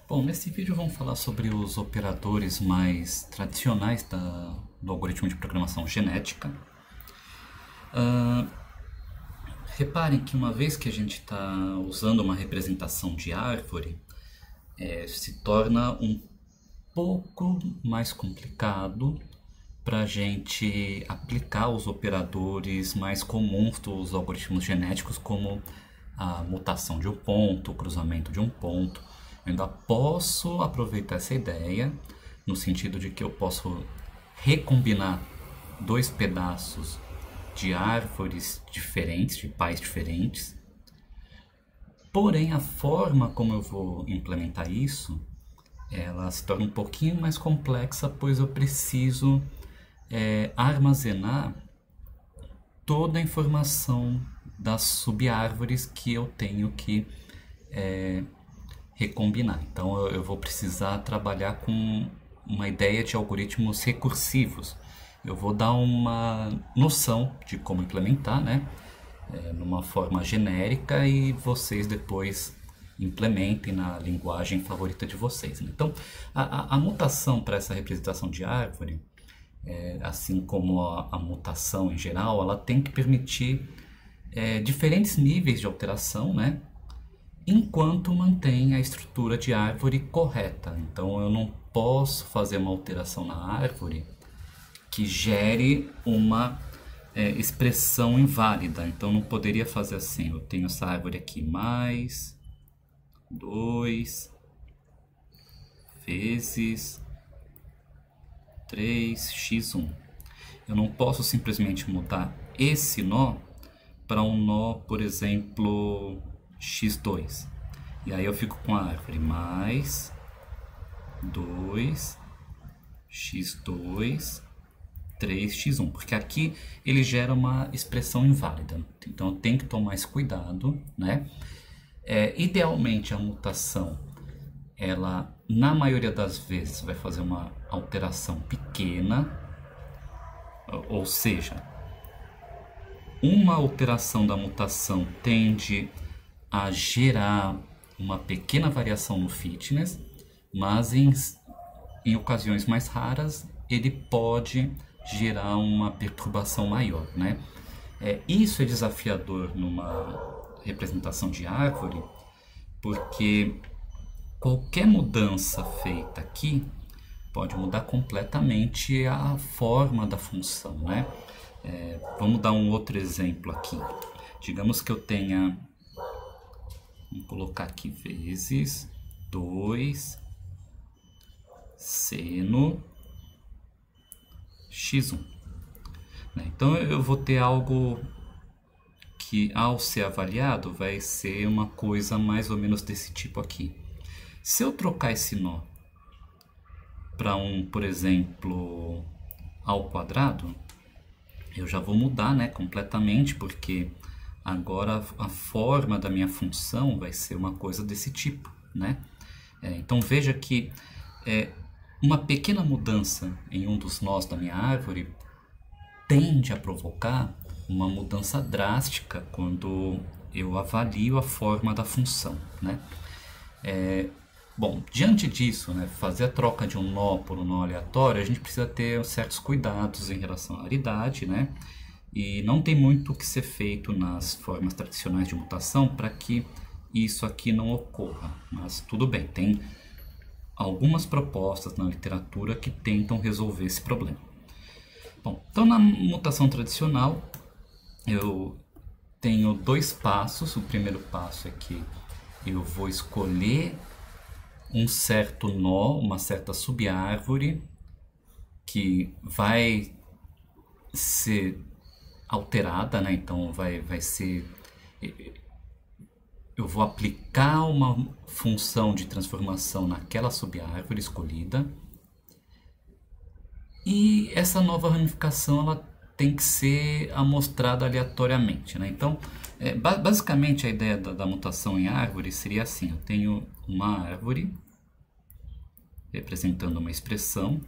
Bom, nesse vídeo vamos falar sobre os operadores mais tradicionais do algoritmo de programação genética. Reparem que uma vez que a gente está usando uma representação de árvore, se torna um pouco mais complicado para a gente aplicar os operadores mais comuns dos algoritmos genéticos, como a mutação de um ponto, o cruzamento de um ponto. Eu ainda posso aproveitar essa ideia, no sentido de que eu posso recombinar dois pedaços de árvores diferentes, de pais diferentes. Porém, a forma como eu vou implementar isso, ela se torna um pouquinho mais complexa, pois eu preciso armazenar toda a informação das subárvores que eu tenho que recombinar. Então eu vou precisar trabalhar com uma ideia de algoritmos recursivos. Eu vou dar uma noção de como implementar, né? Numa forma genérica, e vocês depois implementem na linguagem favorita de vocês, né? Então a mutação para essa representação de árvore, assim como a mutação em geral, ela tem que permitir diferentes níveis de alteração, né? Enquanto mantém a estrutura de árvore correta. Então eu não posso fazer uma alteração na árvore que gere uma expressão inválida. Então não poderia fazer assim: eu tenho essa árvore aqui mais 2 vezes 3x1. Eu não posso simplesmente mudar esse nó para um nó, por exemplo, x2. E aí eu fico com a árvore mais 2 x2 3x1, porque aqui ele gera uma expressão inválida. Então eu tenho que tomar esse cuidado, né? Idealmente a mutação, ela na maioria das vezes vai fazer uma alteração pequena, ou seja, uma alteração da mutação tende a gerar uma pequena variação no fitness, mas em ocasiões mais raras ele pode gerar uma perturbação maior, né? Isso é desafiador numa representação de árvore, porque qualquer mudança feita aqui pode mudar completamente a forma da função, né? Vamos dar um outro exemplo aqui. Digamos que eu tenha, vamos colocar aqui, vezes 2 seno x1. Então eu vou ter algo que, ao ser avaliado, vai ser uma coisa mais ou menos desse tipo aqui. Se eu trocar esse nó para por exemplo, ao quadrado, eu já vou mudar, né, completamente, porque agora a forma da minha função vai ser uma coisa desse tipo, né? Então veja que uma pequena mudança em um dos nós da minha árvore tende a provocar uma mudança drástica quando eu avalio a forma da função, né? Bom, diante disso, né, fazer a troca de um nó por um nó aleatório, a gente precisa ter certos cuidados em relação à aridade, né? E não tem muito o que ser feito nas formas tradicionais de mutação para que isso aqui não ocorra. Mas tudo bem, tem algumas propostas na literatura que tentam resolver esse problema. Bom, então na mutação tradicional eu tenho dois passos. O primeiro passo é que eu vou escolher um certo nó, uma certa subárvore que vai ser alterada, né? Então vai ser, eu vou aplicar uma função de transformação naquela subárvore escolhida, e essa nova ramificação ela tem que ser amostrada aleatoriamente, né? Então basicamente a ideia da mutação em árvore seria assim: eu tenho uma árvore representando uma expressão,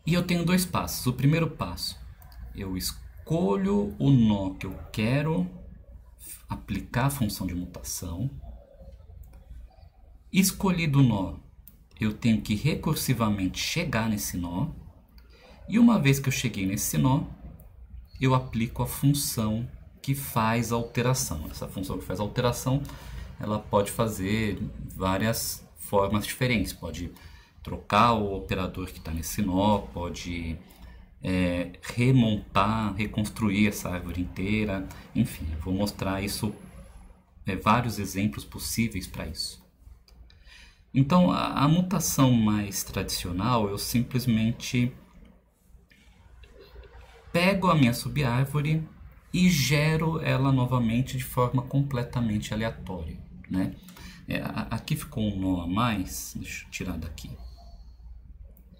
e eu tenho dois passos. O primeiro passo, eu escolho o nó que eu quero aplicar a função de mutação, Escolhido o nó, eu tenho que recursivamente chegar nesse nó. E uma vez que eu cheguei nesse nó, eu aplico a função que faz a alteração. Essa função que faz a alteração, ela pode fazer várias formas diferentes. Pode trocar o operador que está nesse nó, pode remontar, reconstruir essa árvore inteira. Enfim, eu vou mostrar isso, vários exemplos possíveis para isso. Então, a mutação mais tradicional, eu simplesmente pego a minha subárvore e gero ela novamente de forma completamente aleatória, né? Aqui ficou um nó a mais, deixa eu tirar daqui.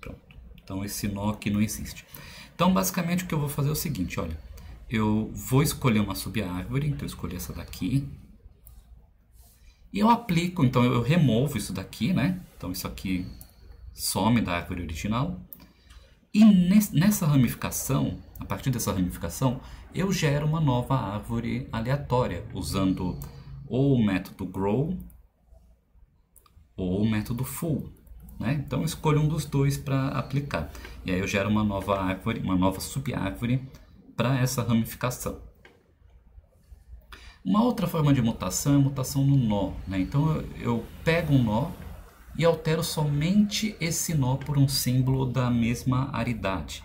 Pronto. Então esse nó aqui não existe. Então basicamente o que eu vou fazer é o seguinte, olha, eu vou escolher uma subárvore, então eu escolhi essa daqui. E eu aplico, então eu removo isso daqui, né? Então isso aqui some da árvore original. E nessa ramificação, a partir dessa ramificação, eu gero uma nova árvore aleatória, usando ou o método grow ou o método full, né? Então eu escolho um dos dois para aplicar. E aí eu gero uma nova árvore, uma nova subárvore para essa ramificação. Uma outra forma de mutação é a mutação no nó, né? Então eu pego um nó e altero somente esse nó por um símbolo da mesma aridade.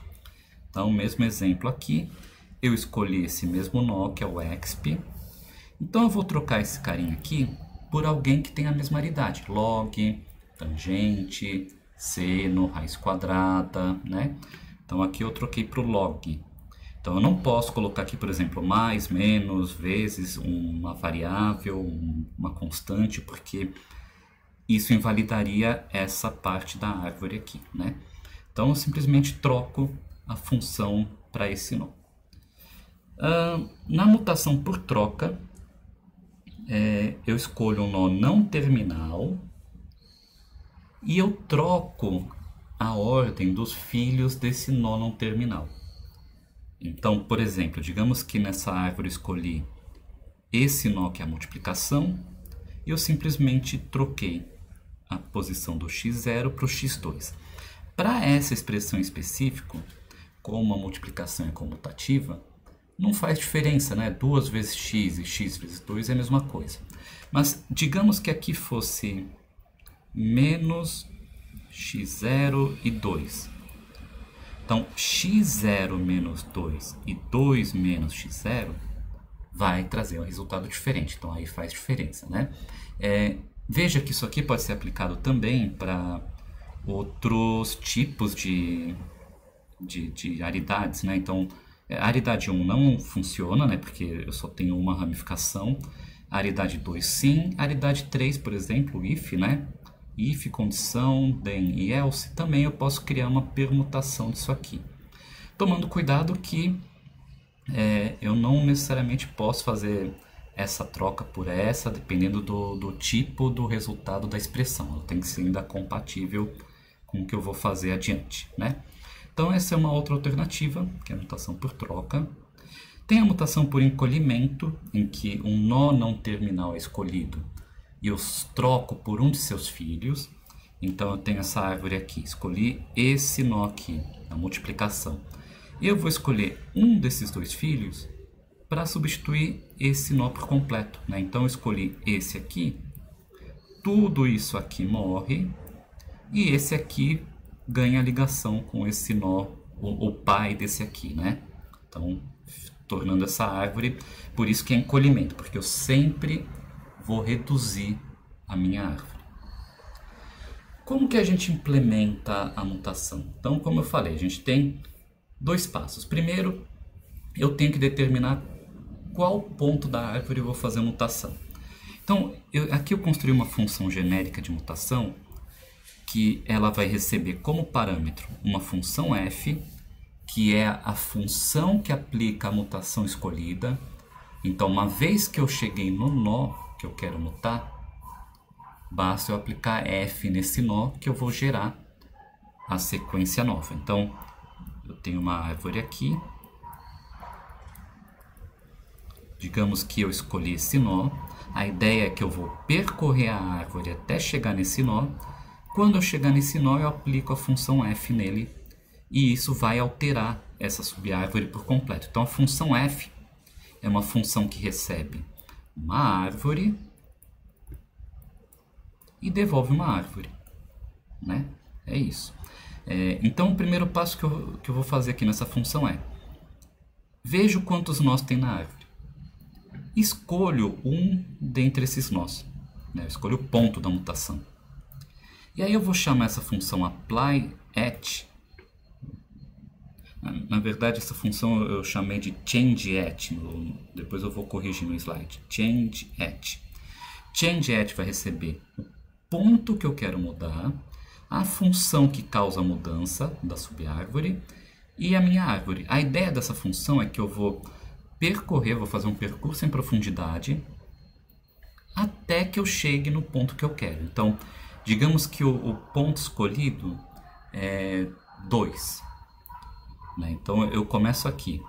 Então, o mesmo exemplo aqui, eu escolhi esse mesmo nó, que é o exp. Então, eu vou trocar esse carinha aqui por alguém que tem a mesma aridade. Log, tangente, seno, raiz quadrada, né? Então, aqui eu troquei para o log. Então, eu não posso colocar aqui, por exemplo, mais, menos, vezes, uma variável, uma constante, porque isso invalidaria essa parte da árvore aqui, né? Então eu simplesmente troco a função para esse nó. Na mutação por troca, eu escolho um nó não terminal e eu troco a ordem dos filhos desse nó não terminal. Então, por exemplo, digamos que nessa árvore eu escolhi esse nó que é a multiplicação e eu simplesmente troquei a posição do x0 para o x2. Para essa expressão específica, como a multiplicação é comutativa, não faz diferença, né? 2 vezes x e x vezes 2 é a mesma coisa. Mas digamos que aqui fosse menos x0 e 2. Então, x0 menos 2 e 2 menos x0 vai trazer um resultado diferente. Então, aí faz diferença, né? Veja que isso aqui pode ser aplicado também para outros tipos de aridades, né? Então, a aridade 1 não funciona, né? Porque eu só tenho uma ramificação. A aridade 2 sim. A aridade 3, por exemplo, if, né? If, condição, then e else, também eu posso criar uma permutação disso aqui. Tomando cuidado que eu não necessariamente posso fazer essa troca por essa, dependendo do tipo do resultado da expressão. Ela tem que ser ainda compatível com o que eu vou fazer adiante, né? Então essa é uma outra alternativa, que é a mutação por troca. Tem a mutação por encolhimento, em que um nó não terminal é escolhido e eu troco por um de seus filhos. Então eu tenho essa árvore aqui, escolhi esse nó aqui, a multiplicação. E eu vou escolher um desses dois filhos para substituir esse nó por completo, né? Então eu escolhi esse aqui, tudo isso aqui morre e esse aqui ganha ligação com esse nó, o pai desse aqui, né? Então, tornando essa árvore, por isso que é encolhimento, porque eu sempre vou reduzir a minha árvore. Como que a gente implementa a mutação? Então, como eu falei, a gente tem dois passos. Primeiro, eu tenho que determinar qual ponto da árvore eu vou fazer a mutação. Então, aqui eu construí uma função genérica de mutação que ela vai receber como parâmetro uma função f, que é a função que aplica a mutação escolhida. Então, uma vez que eu cheguei no nó que eu quero mutar, basta eu aplicar f nesse nó que eu vou gerar a sequência nova. Então, eu tenho uma árvore aqui. Digamos que eu escolhi esse nó. A ideia é que eu vou percorrer a árvore até chegar nesse nó. Quando eu chegar nesse nó, eu aplico a função f nele e isso vai alterar essa subárvore por completo. Então a função f é uma função que recebe uma árvore e devolve uma árvore, né? É isso. Então o primeiro passo que eu vou fazer aqui nessa função é: vejo quantos nós tem na árvore. Escolho um dentre esses nós, né? Escolho o ponto da mutação. E aí eu vou chamar essa função apply@. Na verdade, essa função eu chamei de change@. Depois eu vou corrigir no slide. Change@. Change@ vai receber o ponto que eu quero mudar, a função que causa a mudança da subárvore e a minha árvore. A ideia dessa função é que eu vou percorrer, vou fazer um percurso em profundidade até que eu chegue no ponto que eu quero. Então, digamos que o ponto escolhido é 2. Né? Então, eu começo aqui.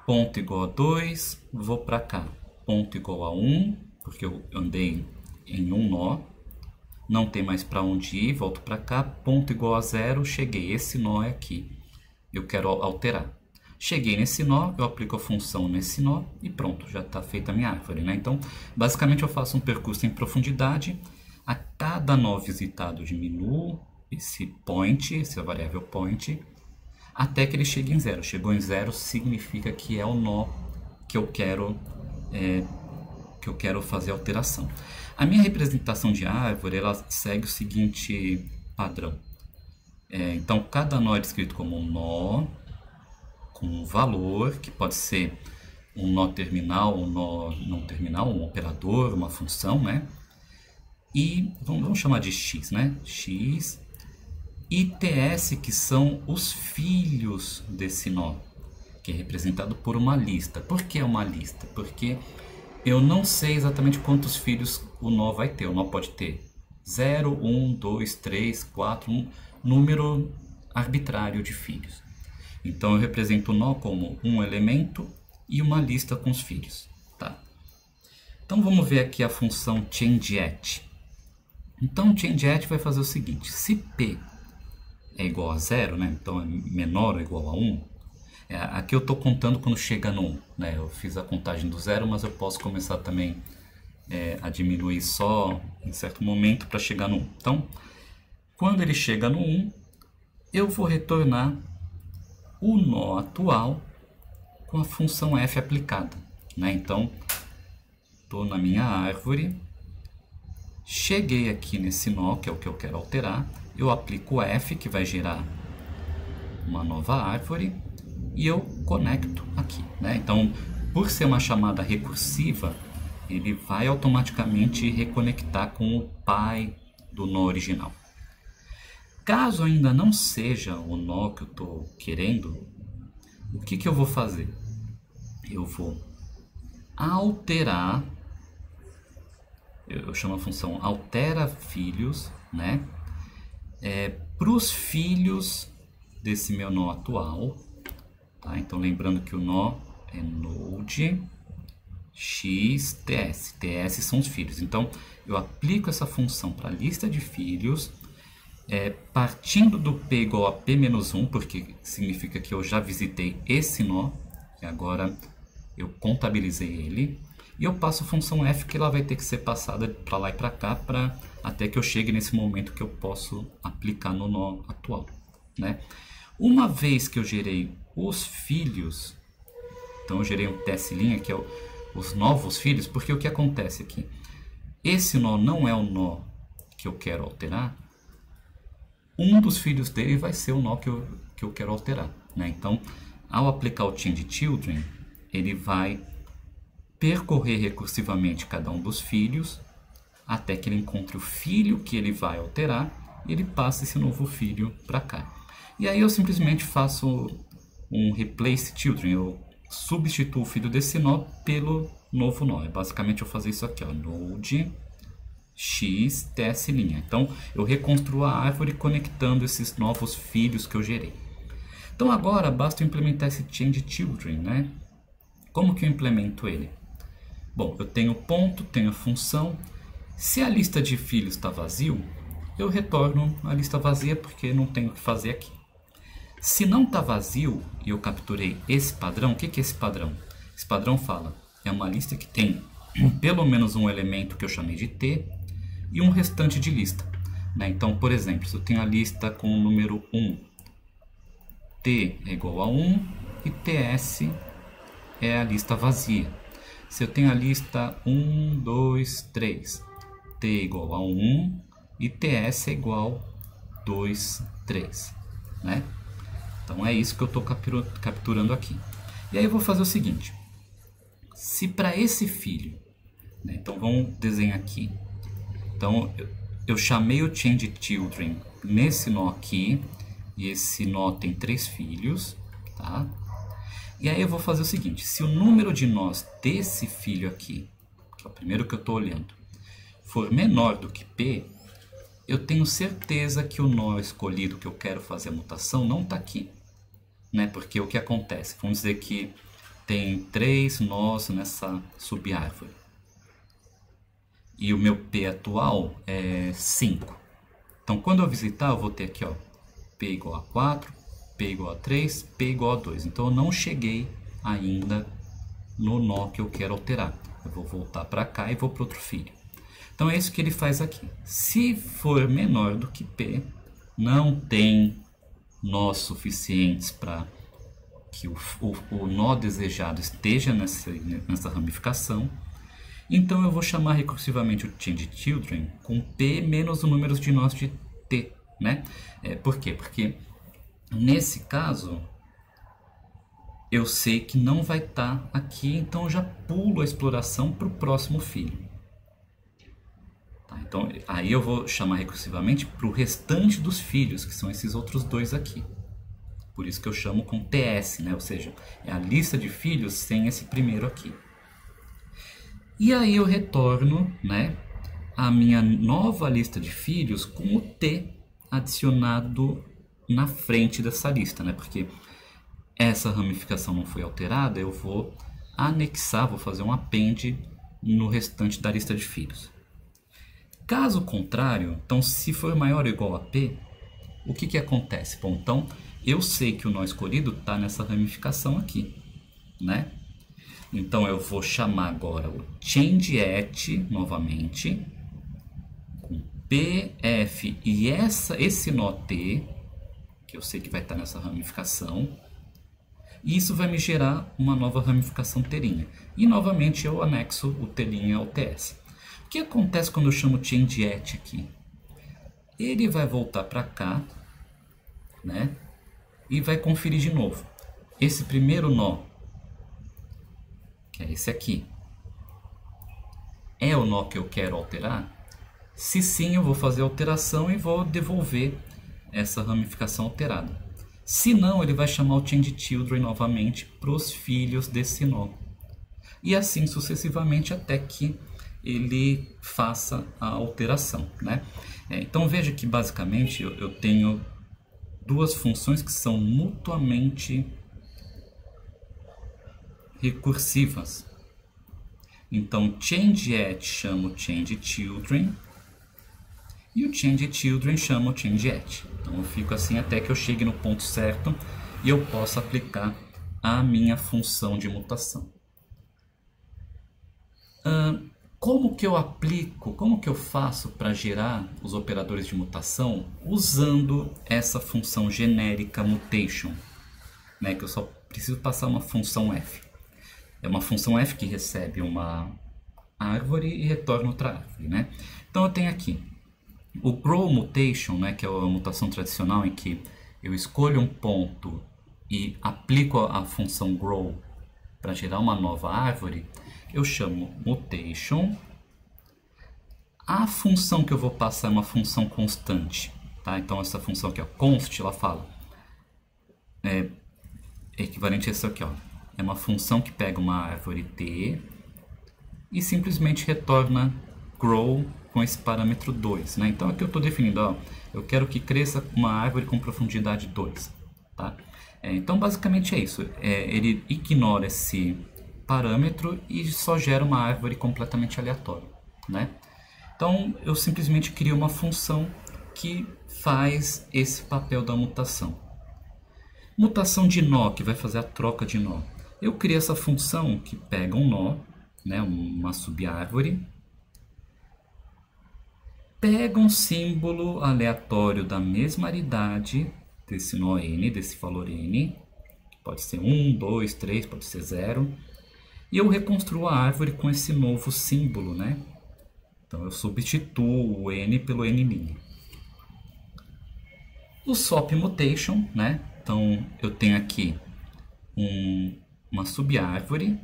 Ponto igual a 2, vou para cá. Ponto igual a 1, porque eu andei em um nó. Não tem mais para onde ir, volto para cá. Ponto igual a 0, cheguei. Esse nó é aqui. Eu quero alterar. Cheguei nesse nó, eu aplico a função nesse nó e pronto, já está feita a minha árvore. Né? Então, basicamente eu faço um percurso em profundidade. A cada nó visitado eu diminuo esse point, essa variável point, até que ele chegue em 0. Chegou em 0 significa que é o nó que eu quero fazer alteração. A minha representação de árvore ela segue o seguinte padrão. Então, cada nó é descrito como um nó com um valor, que pode ser um nó terminal, um nó não terminal, um operador, uma função, né? E vamos chamar de x, né? X e ts, que são os filhos desse nó, que é representado por uma lista. Por que é uma lista? Porque eu não sei exatamente quantos filhos o nó vai ter. O nó pode ter 0, 1, 2, 3, 4, um número arbitrário de filhos. Então eu represento o nó como um elemento e uma lista com os filhos. Tá? Então vamos ver aqui a função change@. Então change@ vai fazer o seguinte: se p é igual a 0, né? Então é menor ou igual a 1, aqui eu estou contando quando chega no 1. Né? Eu fiz a contagem do 0, mas eu posso começar também a diminuir só em certo momento para chegar no 1. Então, quando ele chega no 1, eu vou retornar o nó atual com a função f aplicada. Né? Então, estou na minha árvore, cheguei aqui nesse nó, que é o que eu quero alterar, eu aplico f, que vai gerar uma nova árvore, e eu conecto aqui. Né? Então, por ser uma chamada recursiva, ele vai automaticamente reconectar com o pai do nó original. Caso ainda não seja o nó que eu estou querendo, o que eu vou fazer? Eu vou alterar, eu chamo a função altera filhos, né? Para os filhos desse meu nó atual. Tá? Então lembrando que o nó é node x ts. Ts são os filhos. Então eu aplico essa função para a lista de filhos, partindo do p igual a p-1, porque significa que eu já visitei esse nó, e agora eu contabilizei ele, e eu passo a função f, que ela vai ter que ser passada para lá e para cá, até que eu chegue nesse momento que eu posso aplicar no nó atual. Né? Uma vez que eu gerei os filhos, então eu gerei um ts', que é os novos filhos, porque o que acontece aqui? Esse nó não é o nó que eu quero alterar, um dos filhos dele vai ser o nó que eu quero alterar. Né? Então, ao aplicar o change_children, ele vai percorrer recursivamente cada um dos filhos, até que ele encontre o filho que ele vai alterar, e ele passa esse novo filho para cá. E aí eu simplesmente faço um replace children, eu substituo o filho desse nó pelo novo nó. Basicamente eu fazer isso aqui, ó, node x ts'. Então eu reconstruo a árvore conectando esses novos filhos que eu gerei. Então agora basta eu implementar esse change_children, né? Como que eu implemento ele? Bom, eu tenho ponto, tenho a função. Se a lista de filhos está vazio, eu retorno a lista vazia porque não tenho o que fazer aqui. Se não está vazio e eu capturei esse padrão, o que é esse padrão? Esse padrão fala, é uma lista que tem pelo menos um elemento que eu chamei de T e um restante de lista. Então, por exemplo, se eu tenho a lista com o número 1, T é igual a 1 e TS é a lista vazia. Se eu tenho a lista 1, 2, 3, T é igual a 1 e TS é igual a 2, 3. Né? Então é isso que eu estou capturando aqui. E aí eu vou fazer o seguinte. Se para esse filho, né, então vamos desenhar aqui. Então eu chamei o changeChildren nesse nó aqui. E esse nó tem 3 filhos. Tá? E aí eu vou fazer o seguinte. Se o número de nós desse filho aqui, que é o primeiro que eu estou olhando, for menor do que P, eu tenho certeza que o nó escolhido que eu quero fazer a mutação não está aqui. Né? Porque o que acontece? Vamos dizer que tem 3 nós nessa subárvore. E o meu P atual é 5. Então, quando eu visitar, eu vou ter aqui, ó, P igual a 4, P igual a 3, P igual a 2. Então, eu não cheguei ainda no nó que eu quero alterar. Eu vou voltar para cá e vou para outro filho. Então, é isso que ele faz aqui. Se for menor do que P, não tem nós suficientes para que o nó desejado esteja nessa ramificação. Então, eu vou chamar recursivamente o changeChildren com P menos o número de nós de T. Né? Por quê? Porque nesse caso eu sei que não vai estar aqui, então eu já pulo a exploração para o próximo filho. Tá? Então aí eu vou chamar recursivamente para o restante dos filhos, que são esses outros 2 aqui. Por isso que eu chamo com TS, né? Ou seja, é a lista de filhos sem esse primeiro aqui. E aí eu retorno, né, a minha nova lista de filhos com o T adicionado na frente dessa lista, né? Porque essa ramificação não foi alterada, eu vou anexar, vou fazer um append no restante da lista de filhos. Caso contrário, então se for maior ou igual a P, o que acontece? Bom, então eu sei que o nó escolhido está nessa ramificação aqui, né? Então eu vou chamar agora o changeAt novamente, com P, F e esse nó T, que eu sei que vai estar nessa ramificação, e isso vai me gerar uma nova ramificação T'. E novamente eu anexo o T' ao TS. O que acontece quando eu chamo o changeAt aqui? Ele vai voltar para cá, né? E vai conferir de novo. Esse primeiro nó, que é esse aqui, é o nó que eu quero alterar? Se sim, eu vou fazer a alteração e vou devolver essa ramificação alterada. Se não, ele vai chamar o changeChildren novamente para os filhos desse nó. E assim sucessivamente até que ele faça a alteração, né? Então veja que basicamente eu tenho 2 funções que são mutuamente recursivas. Então changeAt chama o changeChildren e o changeChildren chama o changeAt. Então eu fico assim até que eu chegue no ponto certo e eu possa aplicar a minha função de mutação. Como que eu aplico, como que eu faço para gerar os operadores de mutação usando essa função genérica mutation, né, que eu só preciso passar uma função f. É uma função f que recebe uma árvore e retorna outra árvore, né? Então eu tenho aqui o grow mutation, né, que é a mutação tradicional em que eu escolho um ponto e aplico a função grow para gerar uma nova árvore. Eu chamo mutation. A função que eu vou passar é uma função constante, tá? Então essa função aqui, ó, const, ela fala é equivalente a isso aqui, ó. É uma função que pega uma árvore t e simplesmente retorna grow com esse parâmetro 2, né? Então aqui eu estou definindo, ó, eu quero que cresça uma árvore com profundidade 2, tá? Então basicamente é isso. Ele ignora esse parâmetro e só gera uma árvore completamente aleatória, né? Então eu simplesmente crio uma função que faz esse papel da mutação. Mutação de nó, que vai fazer a troca de nó. Eu criei essa função que pega um nó, né, uma subárvore, pega um símbolo aleatório da mesma aridade desse nó n, desse valor n, pode ser 1, 2, 3, pode ser 0, e eu reconstruo a árvore com esse novo símbolo, né? Então eu substituo o n pelo n'. O swap mutation, né? Então eu tenho aqui uma subárvore.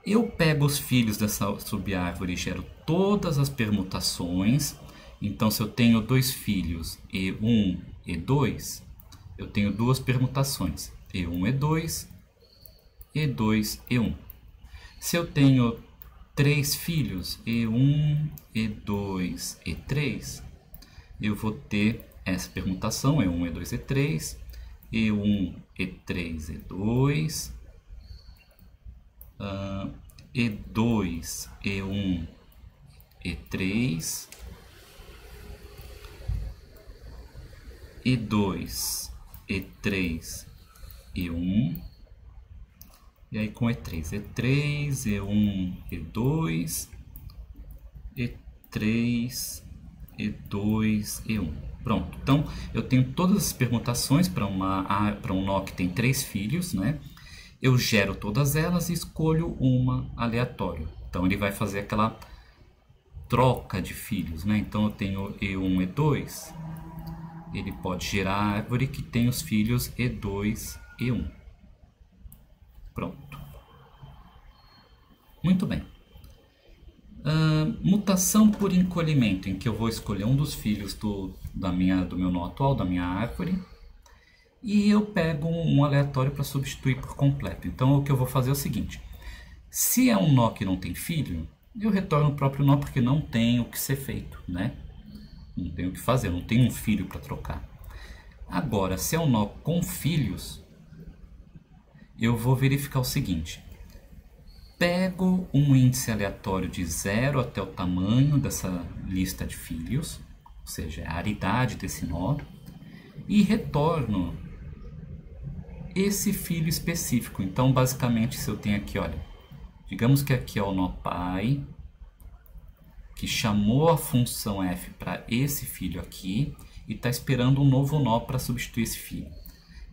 Eu pego os filhos dessa subárvore e gero todas as permutações. Então se eu tenho dois filhos, E1, E2, eu tenho duas permutações, E1, E2, E2, E1. Se eu tenho três filhos, E1, E2, E3, eu vou ter essa permutação, E1, E2, E3, E1, E3, E2, E2, E1, E3, E2, E3, E1, e aí com E3, E1, E2, E3, E2, E1. Pronto, então eu tenho todas as permutações para um nó que tem três filhos, né? Eu gero todas elas e escolho uma aleatória. Então ele vai fazer aquela troca de filhos, né? Então eu tenho E1, E2, ele pode gerar a árvore que tem os filhos E2, E1. Pronto. Muito bem. Mutação por encolhimento, em que eu vou escolher um dos filhos do meu nó atual, da minha árvore, e eu pego um aleatório para substituir por completo. Então o que eu vou fazer é o seguinte: se é um nó que não tem filho, eu retorno o próprio nó porque não tem o que ser feito, né? Não tem o que fazer, não tem um filho para trocar. Agora, se é um nó com filhos, eu vou verificar o seguinte: pego um índice aleatório de 0 até o tamanho dessa lista de filhos, ou seja, a aridade desse nó, e retorno esse filho específico. Então, basicamente, se eu tenho aqui, olha, digamos que aqui é o nó pai, que chamou a função f para esse filho aqui e está esperando um novo nó para substituir esse filho.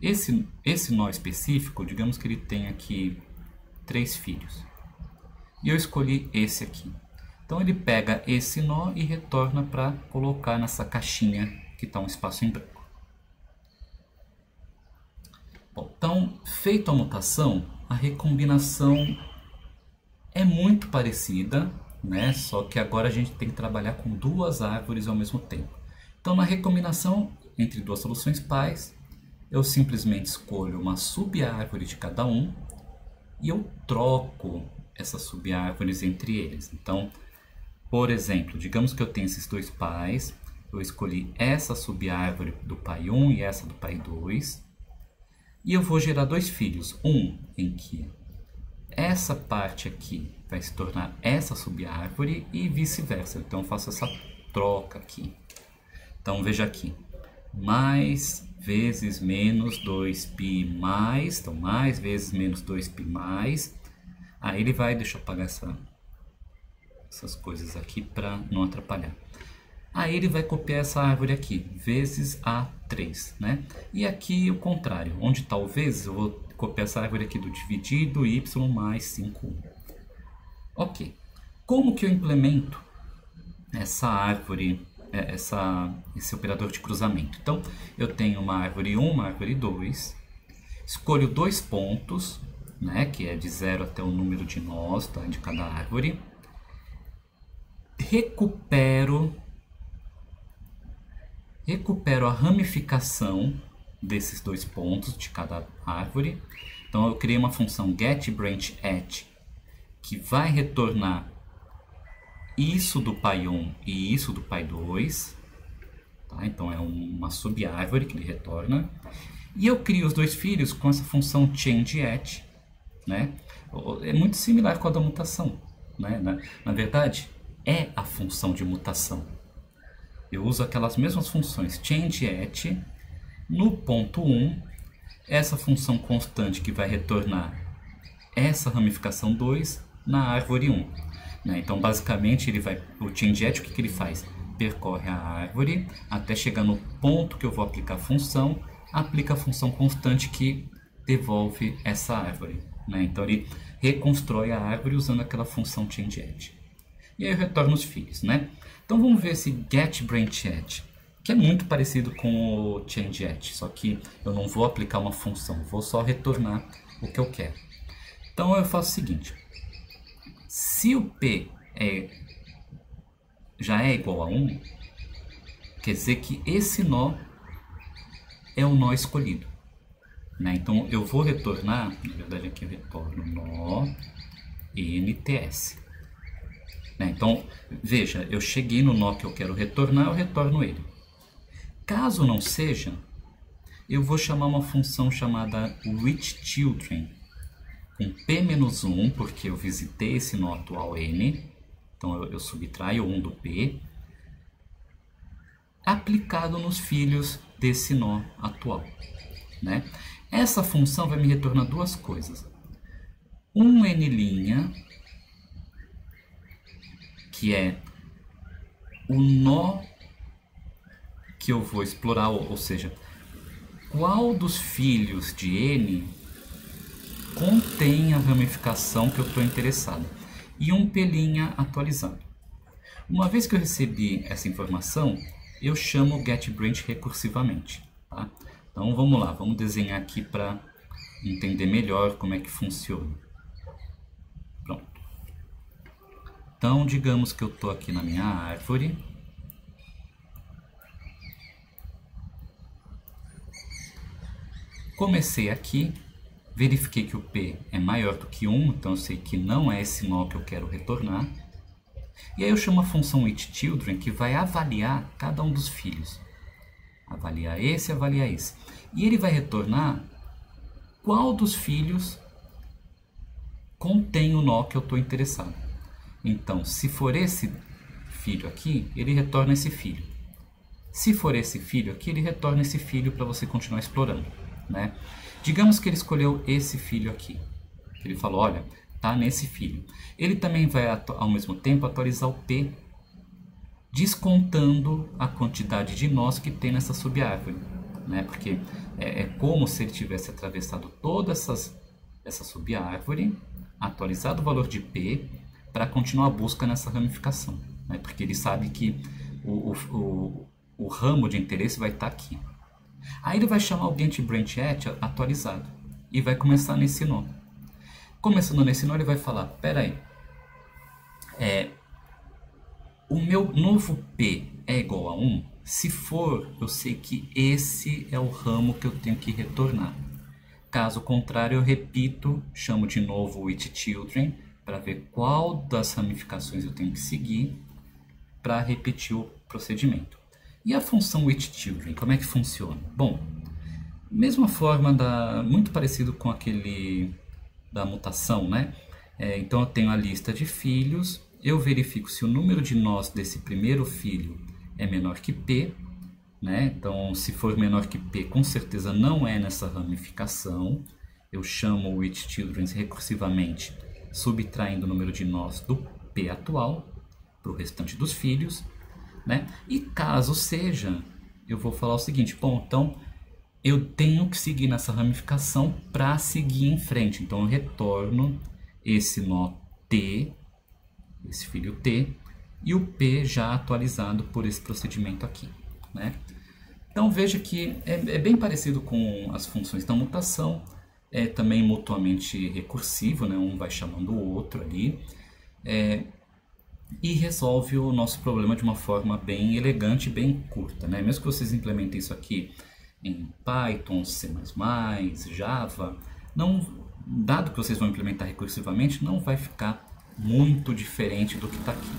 Esse nó específico, digamos que ele tem aqui 3 filhos. E eu escolhi esse aqui. Então ele pega esse nó e retorna para colocar nessa caixinha que está um espaço em branco. Bom, então, feita a mutação, a recombinação é muito parecida, né? Só que agora a gente tem que trabalhar com duas árvores ao mesmo tempo. Então na recombinação entre duas soluções pais, eu simplesmente escolho uma subárvore de cada um e eu troco essas subárvores entre eles. Então, por exemplo, digamos que eu tenho esses dois pais, eu escolhi essa subárvore do pai 1 e essa do pai 2, e eu vou gerar dois filhos, um em que essa parte aqui vai se tornar essa subárvore e vice-versa. Então eu faço essa troca aqui. Então veja aqui, mais vezes menos 2π mais, então mais vezes menos 2π mais. Aí ele vai, deixa eu apagar essas coisas aqui para não atrapalhar. Aí ele vai copiar essa árvore aqui, vezes A3, né? E aqui o contrário, onde está o vezes, eu vou copiar essa árvore aqui do dividido y mais 5. Ok. Como que eu implemento essa árvore, esse operador de cruzamento? Então, eu tenho uma árvore 1, uma árvore 2, escolho dois pontos, né, que é de 0 até o número de nós, tá, de cada árvore, recupero a ramificação desses dois pontos de cada árvore. Então eu criei uma função getBranchAt que vai retornar isso do pai 1 e isso do pai 2, tá? Então é uma subárvore que ele retorna. E eu crio os dois filhos com essa função changeAt, né? É muito similar com a da mutação, né? Na verdade, é a função de mutação. Eu uso aquelas mesmas funções change@, no ponto 1, essa função constante que vai retornar essa ramificação 2 na árvore 1. Né? Então, basicamente, o change@, o que ele faz? Percorre a árvore até chegar no ponto que eu vou aplicar a função, aplica a função constante que devolve essa árvore. Né? Então, ele reconstrói a árvore usando aquela função change@. E aí eu retorno os filhos. Né? Então, vamos ver esse getBranchAdd, que é muito parecido com o change@, só que eu não vou aplicar uma função, vou só retornar o que eu quero. Então, eu faço o seguinte. Se o P já é igual a 1, quer dizer que esse nó é o nó escolhido. Né? Então, eu vou retornar, na verdade aqui eu retorno nó NTS. Né? Então, veja, eu cheguei no nó que eu quero retornar, eu retorno ele. Caso não seja, eu vou chamar uma função chamada WhicHchildren, com P-1, porque eu visitei esse nó atual N, então eu subtraio 1 do P, aplicado nos filhos desse nó atual. Né? Essa função vai me retornar duas coisas. Um N', que é o nó que eu vou explorar, ou seja, qual dos filhos de N contém a ramificação que eu estou interessado, e um P' atualizado. Uma vez que eu recebi essa informação, eu chamo o getBranch recursivamente. Tá? Então vamos lá, vamos desenhar aqui para entender melhor como é que funciona. Pronto. Então digamos que eu estou aqui na minha árvore. Comecei aqui, verifiquei que o P é maior do que 1, então eu sei que não é esse nó que eu quero retornar. E aí eu chamo a função WhicHchildren, que vai avaliar cada um dos filhos. Avaliar esse, avaliar esse. E ele vai retornar qual dos filhos contém o nó que eu estou interessado. Então, se for esse filho aqui, ele retorna esse filho. Se for esse filho aqui, ele retorna esse filho para você continuar explorando. Né? Digamos que ele escolheu esse filho aqui. Ele falou, olha, tá nesse filho. Ele também vai, ao mesmo tempo, atualizar o P, descontando a quantidade de nós que tem nessa subárvore. Né? Porque é como se ele tivesse atravessado toda essa subárvore, atualizado o valor de P, para continuar a busca nessa ramificação. Né? Porque ele sabe que o ramo de interesse vai estar aqui. Aí ele vai chamar o getBranchAdd atualizado e vai começar nesse nó. Começando nesse nó, ele vai falar, espera aí, o meu novo P é igual a 1? Se for, eu sei que esse é o ramo que eu tenho que retornar. Caso contrário, eu repito, chamo de novo o WhicHchildren para ver qual das ramificações eu tenho que seguir para repetir o procedimento. E a função WhicHchildren, como é que funciona? Bom, mesma forma, muito parecido com aquele da mutação, né? Então eu tenho a lista de filhos, eu verifico se o número de nós desse primeiro filho é menor que P, né? Então se for menor que P, com certeza não é nessa ramificação. Eu chamo o WhicHchildren recursivamente, subtraindo o número de nós do P atual para o restante dos filhos. Né? E caso seja, eu vou falar o seguinte, bom, então eu tenho que seguir nessa ramificação para seguir em frente. Então eu retorno esse nó T, esse filho T, e o P já atualizado por esse procedimento aqui. Né? Então veja que é bem parecido com as funções da mutação, é também mutuamente recursivo, né? Um vai chamando o outro ali. E resolve o nosso problema de uma forma bem elegante e bem curta. Né? Mesmo que vocês implementem isso aqui em Python, C++, Java, dado que vocês vão implementar recursivamente, não vai ficar muito diferente do que está aqui.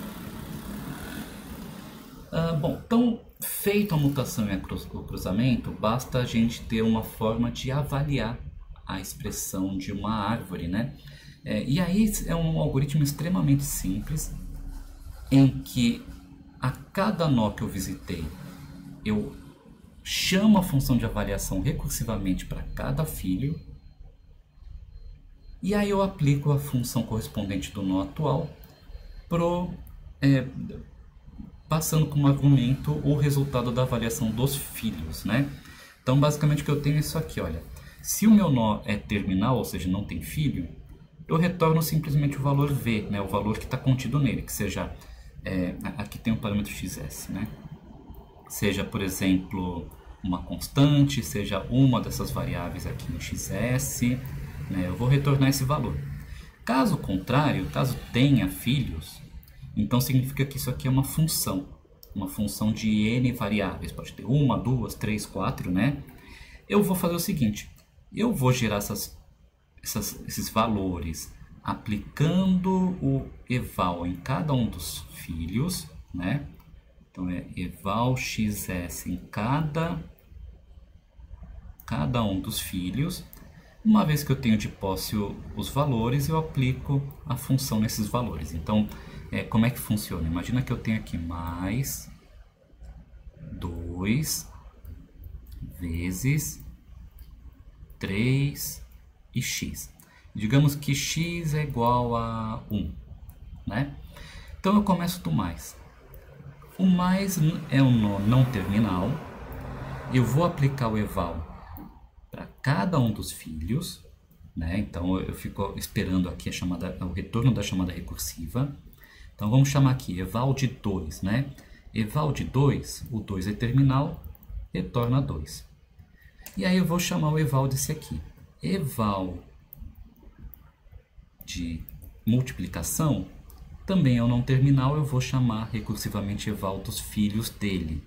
Bom, então, feito a mutação e o cruzamento, basta a gente ter uma forma de avaliar a expressão de uma árvore. Né? E aí é um algoritmo extremamente simples, em que a cada nó que eu visitei, eu chamo a função de avaliação recursivamente para cada filho, e aí eu aplico a função correspondente do nó atual, passando como argumento o resultado da avaliação dos filhos, né? Então, basicamente, o que eu tenho é isso aqui, olha. Se o meu nó é terminal, ou seja, não tem filho, eu retorno simplesmente o valor v, né? O valor que está contido nele, que seja... aqui tem o parâmetro xs, né? Seja, por exemplo, uma constante, seja uma dessas variáveis aqui no xs, né? Eu vou retornar esse valor. Caso contrário, caso tenha filhos, então significa que isso aqui é uma função de n variáveis, pode ter 1, 2, 3, 4, né? Eu vou fazer o seguinte, eu vou gerar esses valores aplicando o eval em cada um dos filhos, né? Então é eval xs em cada um dos filhos. Uma vez que eu tenho de posse os valores, eu aplico a função nesses valores. Então, como é que funciona? Imagina que eu tenho aqui mais 2 vezes 3 e x. Digamos que x é igual a 1, né? Então eu começo do mais. O mais é um nó não terminal. Eu vou aplicar o eval para cada um dos filhos, né? Então eu fico esperando aqui o retorno da chamada recursiva. Então vamos chamar aqui eval de 2, né? Eval de 2, o 2 é terminal, retorna 2. E aí eu vou chamar o eval desse aqui. Eval de multiplicação também é um não terminal, eu vou chamar recursivamente eval dos filhos dele.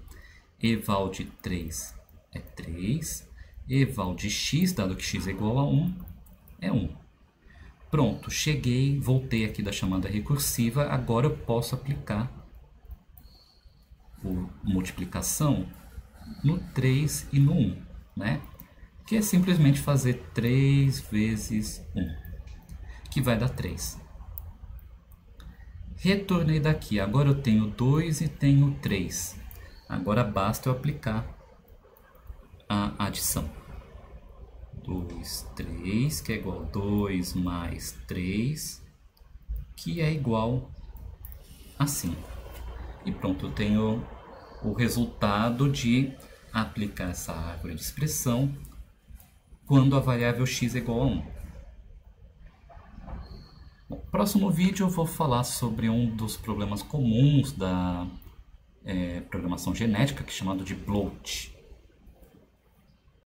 Eval de 3 é 3. Eval de x, dado que x é igual a 1, é 1. Pronto, cheguei, voltei aqui da chamada recursiva, agora eu posso aplicar a multiplicação no 3 e no 1, né? Que é simplesmente fazer 3 vezes 1, que vai dar 3. Retornei daqui, agora eu tenho 2 e tenho 3. Agora basta eu aplicar a adição. 2, 3, que é igual a 2 mais 3, que é igual a 5. E pronto, eu tenho o resultado de aplicar essa árvore de expressão quando a variável x é igual a 1. No próximo vídeo eu vou falar sobre um dos problemas comuns da programação genética, que é chamado de bloat.